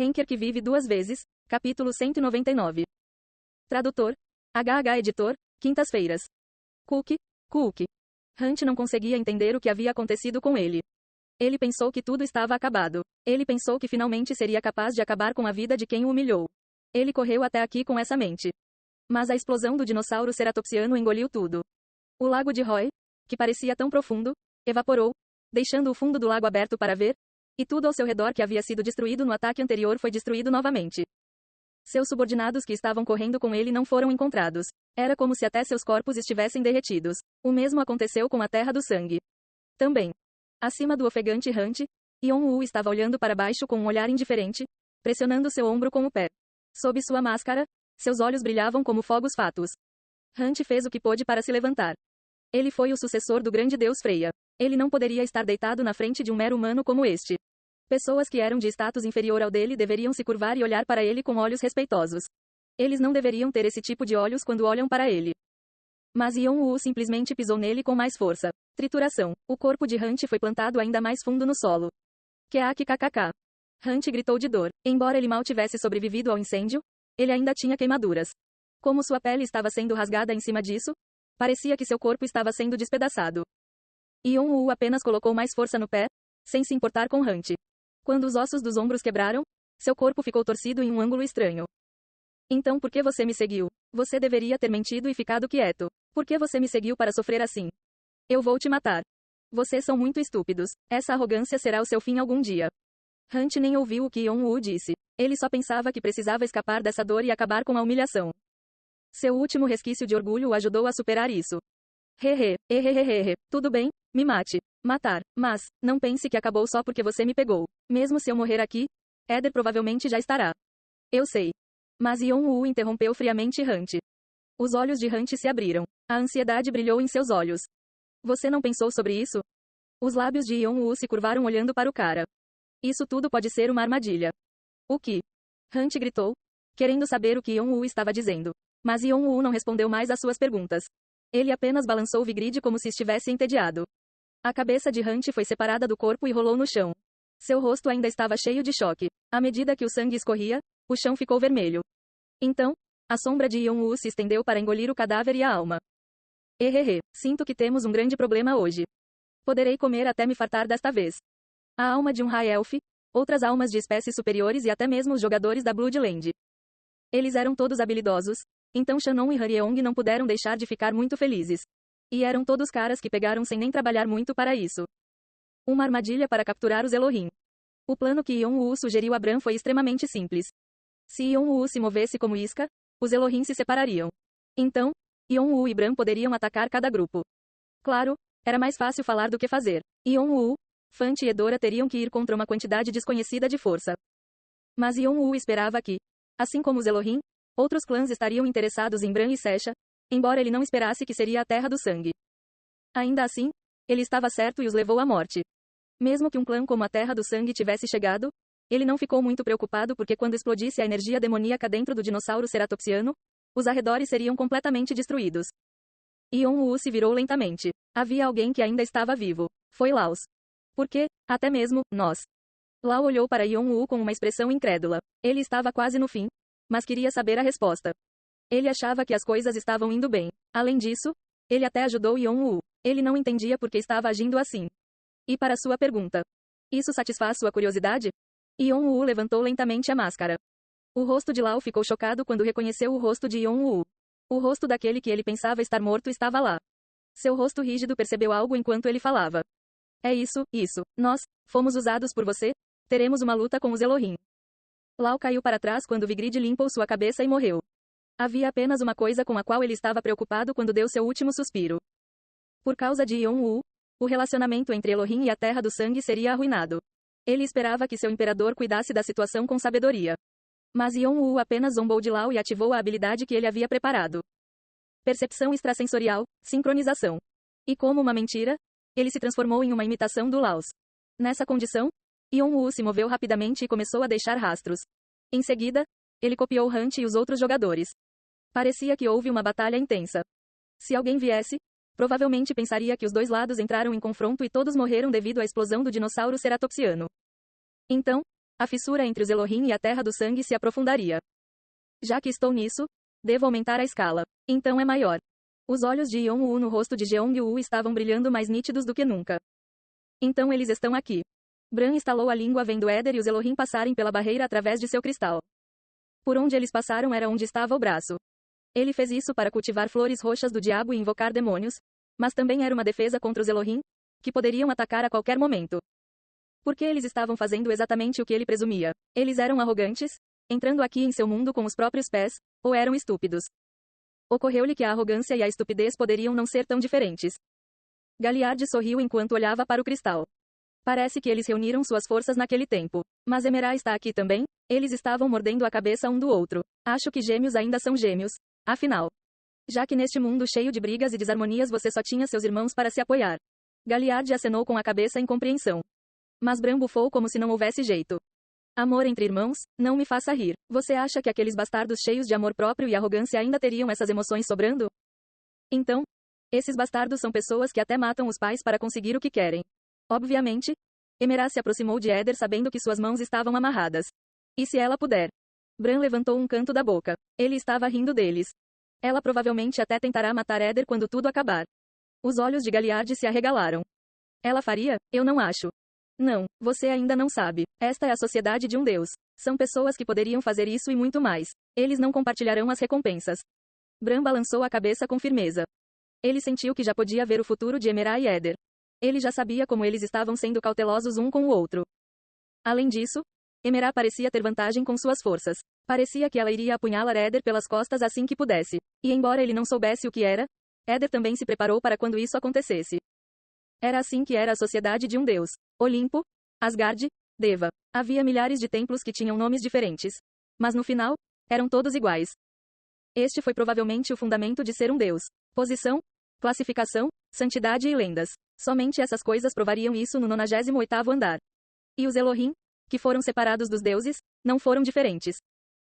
Henker que vive duas vezes, capítulo 199. Tradutor, Editor, Quintas-feiras. Cook. Hunt não conseguia entender o que havia acontecido com ele. Ele pensou que tudo estava acabado. Ele pensou que finalmente seria capaz de acabar com a vida de quem o humilhou. Ele correu até aqui com essa mente. Mas a explosão do dinossauro ceratopsiano engoliu tudo. O lago de Roy, que parecia tão profundo, evaporou, deixando o fundo do lago aberto para ver, e tudo ao seu redor que havia sido destruído no ataque anterior foi destruído novamente. Seus subordinados que estavam correndo com ele não foram encontrados. Era como se até seus corpos estivessem derretidos. O mesmo aconteceu com a Terra do Sangue. Também. Acima do ofegante Hunt, Yon-Woo estava olhando para baixo com um olhar indiferente, pressionando seu ombro com o pé. Sob sua máscara, seus olhos brilhavam como fogos fatos. Hunt fez o que pôde para se levantar. Ele foi o sucessor do grande deus Freya. Ele não poderia estar deitado na frente de um mero humano como este. Pessoas que eram de status inferior ao dele deveriam se curvar e olhar para ele com olhos respeitosos. Eles não deveriam ter esse tipo de olhos quando olham para ele. Mas Yon-Woo simplesmente pisou nele com mais força. Trituração. O corpo de Hunt foi plantado ainda mais fundo no solo. Kkk. Hunt gritou de dor. Embora ele mal tivesse sobrevivido ao incêndio, ele ainda tinha queimaduras. Como sua pele estava sendo rasgada em cima disso, parecia que seu corpo estava sendo despedaçado. Yon-Woo apenas colocou mais força no pé, sem se importar com Hunt. Quando os ossos dos ombros quebraram, seu corpo ficou torcido em um ângulo estranho. Então por que você me seguiu? Você deveria ter mentido e ficado quieto. Por que você me seguiu para sofrer assim? Eu vou te matar. Vocês são muito estúpidos. Essa arrogância será o seu fim algum dia. Hunt nem ouviu o que Yon-Woo disse. Ele só pensava que precisava escapar dessa dor e acabar com a humilhação. Seu último resquício de orgulho o ajudou a superar isso. Tudo bem, me mate. Matar. Mas, não pense que acabou só porque você me pegou. Mesmo se eu morrer aqui, Eder provavelmente já estará. Eu sei. Mas Yon-Woo interrompeu friamente Hunt. Os olhos de Hunt se abriram. A ansiedade brilhou em seus olhos. Você não pensou sobre isso? Os lábios de Yon-Woo se curvaram olhando para o cara. Isso tudo pode ser uma armadilha. O que? Hunt gritou, querendo saber o que Yon-Woo estava dizendo. Mas Yon-Woo não respondeu mais às suas perguntas. Ele apenas balançou Vigrid como se estivesse entediado. A cabeça de Hunt foi separada do corpo e rolou no chão. Seu rosto ainda estava cheio de choque. À medida que o sangue escorria, o chão ficou vermelho. Então, a sombra de Yon-Woo se estendeu para engolir o cadáver e a alma. Sinto que temos um grande problema hoje. Poderei comer até me fartar desta vez. A alma de um High Elf, outras almas de espécies superiores e até mesmo os jogadores da Bloodland. Eles eram todos habilidosos, então Shannon e Hyeong não puderam deixar de ficar muito felizes. E eram todos caras que pegaram sem nem trabalhar muito para isso. Uma armadilha para capturar os Elohim. O plano que Yon-Woo sugeriu a Bran foi extremamente simples. Se Yon-Woo se movesse como isca, os Elohim se separariam. Então, Yon-Woo e Bran poderiam atacar cada grupo. Claro, era mais fácil falar do que fazer. Yon-Woo, Fant e Edora teriam que ir contra uma quantidade desconhecida de força. Mas Yon-Woo esperava que, assim como os Elohim, outros clãs estariam interessados em Bran e Sesha, embora ele não esperasse que seria a Terra do Sangue. Ainda assim, ele estava certo e os levou à morte. Mesmo que um clã como a Terra do Sangue tivesse chegado, ele não ficou muito preocupado porque quando explodisse a energia demoníaca dentro do dinossauro ceratopsiano, os arredores seriam completamente destruídos. Yon-Woo se virou lentamente. Havia alguém que ainda estava vivo. Foi Laos. Por quê? Até mesmo, nós. Lao olhou para Yon-Woo com uma expressão incrédula. Ele estava quase no fim, mas queria saber a resposta. Ele achava que as coisas estavam indo bem. Além disso, ele até ajudou Yon-Woo. Ele não entendia por que estava agindo assim. E para sua pergunta. Isso satisfaz sua curiosidade? Yon-Woo levantou lentamente a máscara. O rosto de Lao ficou chocado quando reconheceu o rosto de Yon-Woo. O rosto daquele que ele pensava estar morto estava lá. Seu rosto rígido percebeu algo enquanto ele falava. É isso. Nós, fomos usados por você, teremos uma luta com os Elohim. Lao caiu para trás quando Vigrid limpou sua cabeça e morreu. Havia apenas uma coisa com a qual ele estava preocupado quando deu seu último suspiro. Por causa de Yon-Woo, o relacionamento entre Elohim e a Terra do Sangue seria arruinado. Ele esperava que seu imperador cuidasse da situação com sabedoria. Mas Yon-Woo apenas zombou de Lao e ativou a habilidade que ele havia preparado. Percepção extrasensorial, sincronização. E como uma mentira, ele se transformou em uma imitação do Laos. Nessa condição, Yon-Woo se moveu rapidamente e começou a deixar rastros. Em seguida, ele copiou Hunt e os outros jogadores. Parecia que houve uma batalha intensa. Se alguém viesse, provavelmente pensaria que os dois lados entraram em confronto e todos morreram devido à explosão do dinossauro ceratopsiano. Então, A fissura entre os Elohim e a Terra do Sangue se aprofundaria. Já que estou nisso, devo aumentar a escala. Então é maior. Os olhos de Yeon-woo no rosto de Jeong-woo estavam brilhando mais nítidos do que nunca. Então eles estão aqui. Bran estalou a língua vendo Éder e os Elohim passarem pela barreira através de seu cristal. Por onde eles passaram era onde estava o braço. Ele fez isso para cultivar flores roxas do diabo e invocar demônios, mas também era uma defesa contra os Elohim, que poderiam atacar a qualquer momento. Porque eles estavam fazendo exatamente o que ele presumia. Eles eram arrogantes, entrando aqui em seu mundo com os próprios pés, ou eram estúpidos. Ocorreu-lhe que a arrogância e a estupidez poderiam não ser tão diferentes. Galliard sorriu enquanto olhava para o cristal. Parece que eles reuniram suas forças naquele tempo. Mas Emerá está aqui também? Eles estavam mordendo a cabeça um do outro. Acho que gêmeos ainda são gêmeos, afinal. Já que neste mundo cheio de brigas e desarmonias você só tinha seus irmãos para se apoiar. Galliard acenou com a cabeça em compreensão. Mas Bran bufou como se não houvesse jeito. Amor entre irmãos, não me faça rir. Você acha que aqueles bastardos cheios de amor próprio e arrogância ainda teriam essas emoções sobrando? Então, esses bastardos são pessoas que até matam os pais para conseguir o que querem. Obviamente, Emerá se aproximou de Éder sabendo que suas mãos estavam amarradas. E se ela puder? Bran levantou um canto da boca. Ele estava rindo deles. Ela provavelmente até tentará matar Éder quando tudo acabar. Os olhos de Galliard se arregalaram. Ela faria? Eu não acho. Não, você ainda não sabe. Esta é a sociedade de um deus. São pessoas que poderiam fazer isso e muito mais. Eles não compartilharão as recompensas. Bran balançou a cabeça com firmeza. Ele sentiu que já podia ver o futuro de Emerá e Éder. Ele já sabia como eles estavam sendo cautelosos um com o outro. Além disso, Emerá parecia ter vantagem com suas forças. Parecia que ela iria apunhalar Éder pelas costas assim que pudesse. E embora ele não soubesse o que era, Éder também se preparou para quando isso acontecesse. Era assim que era a sociedade de um deus. Olimpo, Asgard, Deva. Havia milhares de templos que tinham nomes diferentes. Mas no final, eram todos iguais. Este foi provavelmente o fundamento de ser um deus. Posição, classificação, santidade e lendas. Somente essas coisas provariam isso no 98º andar. E os Elohim, que foram separados dos deuses, não foram diferentes.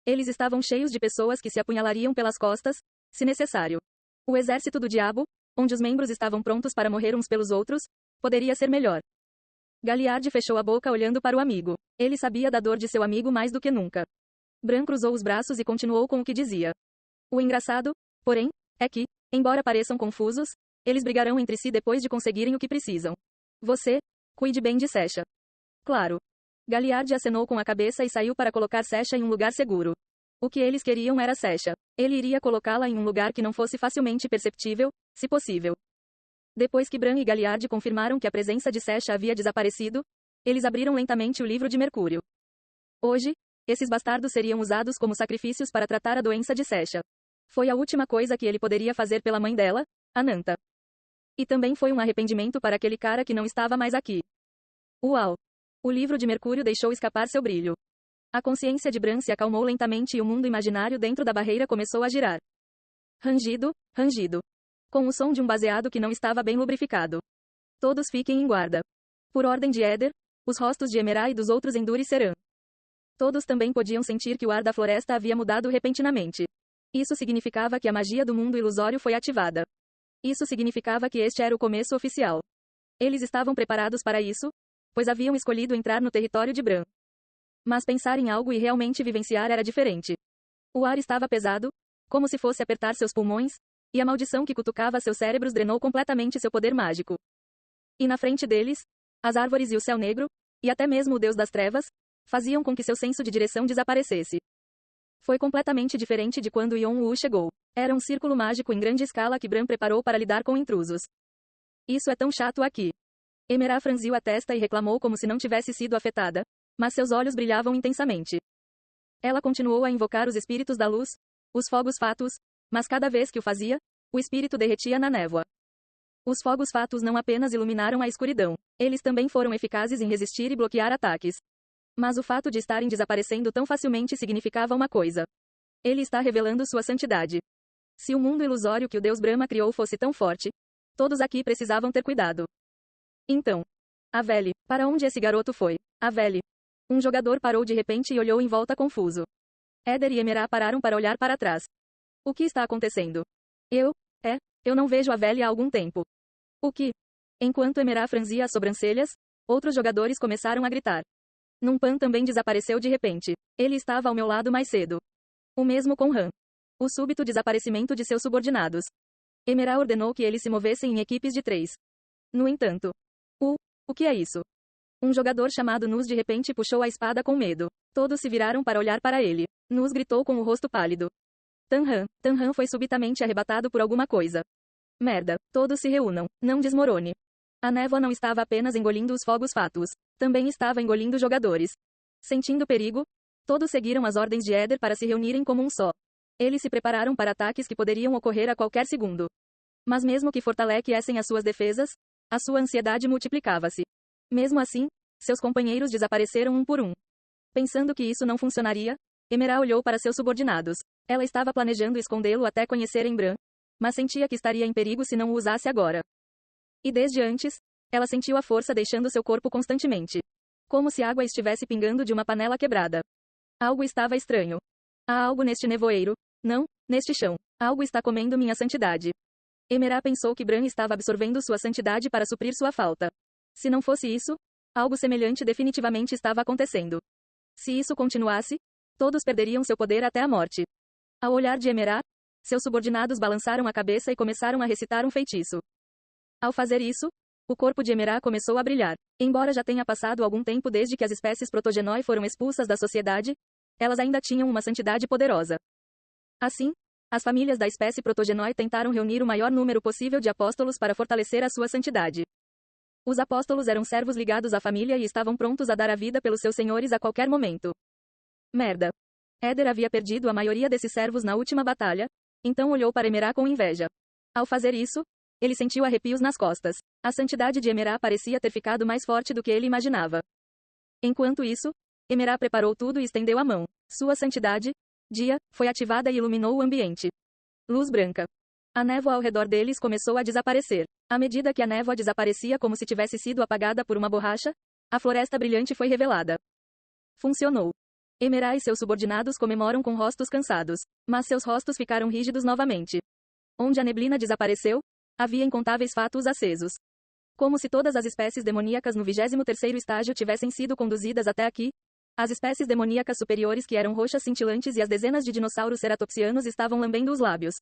Eles estavam cheios de pessoas que se apunhalariam pelas costas, se necessário. O exército do diabo, onde os membros estavam prontos para morrer uns pelos outros, poderia ser melhor. Galliard fechou a boca olhando para o amigo. Ele sabia da dor de seu amigo mais do que nunca. Bran cruzou os braços e continuou com o que dizia. O engraçado, porém, é que, embora pareçam confusos, eles brigarão entre si depois de conseguirem o que precisam. Você, cuide bem de Sesha. Claro. Galliard acenou com a cabeça e saiu para colocar Sesha em um lugar seguro. O que eles queriam era Sesha. Ele iria colocá-la em um lugar que não fosse facilmente perceptível, se possível. Depois que Bran e Galliard confirmaram que a presença de Sesha havia desaparecido, eles abriram lentamente o livro de Mercúrio. Hoje, esses bastardos seriam usados como sacrifícios para tratar a doença de Sesha. Foi a última coisa que ele poderia fazer pela mãe dela, Ananta. E também foi um arrependimento para aquele cara que não estava mais aqui. Uau! O livro de Mercúrio deixou escapar seu brilho. A consciência de Bran se acalmou lentamente e o mundo imaginário dentro da barreira começou a girar. Rangido, rangido. Com o som de um baseado que não estava bem lubrificado. Todos fiquem em guarda. Por ordem de Éder, os rostos de Emerá e dos outros endurecerão. Todos também podiam sentir que o ar da floresta havia mudado repentinamente. Isso significava que a magia do mundo ilusório foi ativada. Isso significava que este era o começo oficial. Eles estavam preparados para isso, pois haviam escolhido entrar no território de Bran. Mas pensar em algo e realmente vivenciar era diferente. O ar estava pesado, como se fosse apertar seus pulmões, e a maldição que cutucava seus cérebros drenou completamente seu poder mágico. E na frente deles, as árvores e o céu negro, e até mesmo o Deus das Trevas, faziam com que seu senso de direção desaparecesse. Foi completamente diferente de quando Yeon-woo chegou. Era um círculo mágico em grande escala que Bran preparou para lidar com intrusos. Isso é tão chato aqui. Emerá franziu a testa e reclamou como se não tivesse sido afetada, mas seus olhos brilhavam intensamente. Ela continuou a invocar os espíritos da luz, os fogos fatos, mas cada vez que o fazia, o espírito derretia na névoa. Os fogos fatos não apenas iluminaram a escuridão, eles também foram eficazes em resistir e bloquear ataques. Mas o fato de estarem desaparecendo tão facilmente significava uma coisa. Ele está revelando sua santidade. Se o mundo ilusório que o deus Brahma criou fosse tão forte, todos aqui precisavam ter cuidado. Então, Aveli, para onde esse garoto foi? Aveli. Um jogador parou de repente e olhou em volta confuso. Éder e Emerá pararam para olhar para trás. O que está acontecendo? Eu não vejo Aveli há algum tempo. O que? Enquanto Emerá franzia as sobrancelhas, outros jogadores começaram a gritar. Numpan também desapareceu de repente. Ele estava ao meu lado mais cedo. O mesmo com Han. O súbito desaparecimento de seus subordinados. Emera ordenou que eles se movessem em equipes de 3. No entanto. O que é isso? Um jogador chamado Nus de repente puxou a espada com medo. Todos se viraram para olhar para ele. Nus gritou com o rosto pálido. Tanhan foi subitamente arrebatado por alguma coisa. Merda, todos se reúnam, não desmorone. A névoa não estava apenas engolindo os fogos fátuos, também estava engolindo os jogadores. Sentindo perigo, todos seguiram as ordens de Éder para se reunirem como um só. Eles se prepararam para ataques que poderiam ocorrer a qualquer segundo. Mas mesmo que fortalecessem as suas defesas, a sua ansiedade multiplicava-se. Mesmo assim, seus companheiros desapareceram um por um. Pensando que isso não funcionaria, Emera olhou para seus subordinados. Ela estava planejando escondê-lo até conhecerem Bran, mas sentia que estaria em perigo se não o usasse agora. E desde antes, ela sentiu a força deixando seu corpo constantemente. Como se água estivesse pingando de uma panela quebrada. Algo estava estranho. Há algo neste nevoeiro. Não, neste chão. Algo está comendo minha santidade. Emera pensou que Bran estava absorvendo sua santidade para suprir sua falta. Se não fosse isso, algo semelhante definitivamente estava acontecendo. Se isso continuasse, todos perderiam seu poder até a morte. Ao olhar de Emera, seus subordinados balançaram a cabeça e começaram a recitar um feitiço. Ao fazer isso, o corpo de Emera começou a brilhar. Embora já tenha passado algum tempo desde que as espécies protogenoi foram expulsas da sociedade, elas ainda tinham uma santidade poderosa. Assim, as famílias da espécie protogenoi tentaram reunir o maior número possível de apóstolos para fortalecer a sua santidade. Os apóstolos eram servos ligados à família e estavam prontos a dar a vida pelos seus senhores a qualquer momento. Merda. Éder havia perdido a maioria desses servos na última batalha, então olhou para Emera com inveja. Ao fazer isso, ele sentiu arrepios nas costas. A santidade de Emera parecia ter ficado mais forte do que ele imaginava. Enquanto isso, Emera preparou tudo e estendeu a mão. Sua santidade, Dia, foi ativada e iluminou o ambiente. Luz branca. A névoa ao redor deles começou a desaparecer. À medida que a névoa desaparecia como se tivesse sido apagada por uma borracha, a floresta brilhante foi revelada. Funcionou. Emera e seus subordinados comemoram com rostos cansados, mas seus rostos ficaram rígidos novamente. Onde a neblina desapareceu, havia incontáveis fatos acesos. Como se todas as espécies demoníacas no 23º estágio tivessem sido conduzidas até aqui, as espécies demoníacas superiores que eram roxas cintilantes e as dezenas de dinossauros ceratopsianos estavam lambendo os lábios.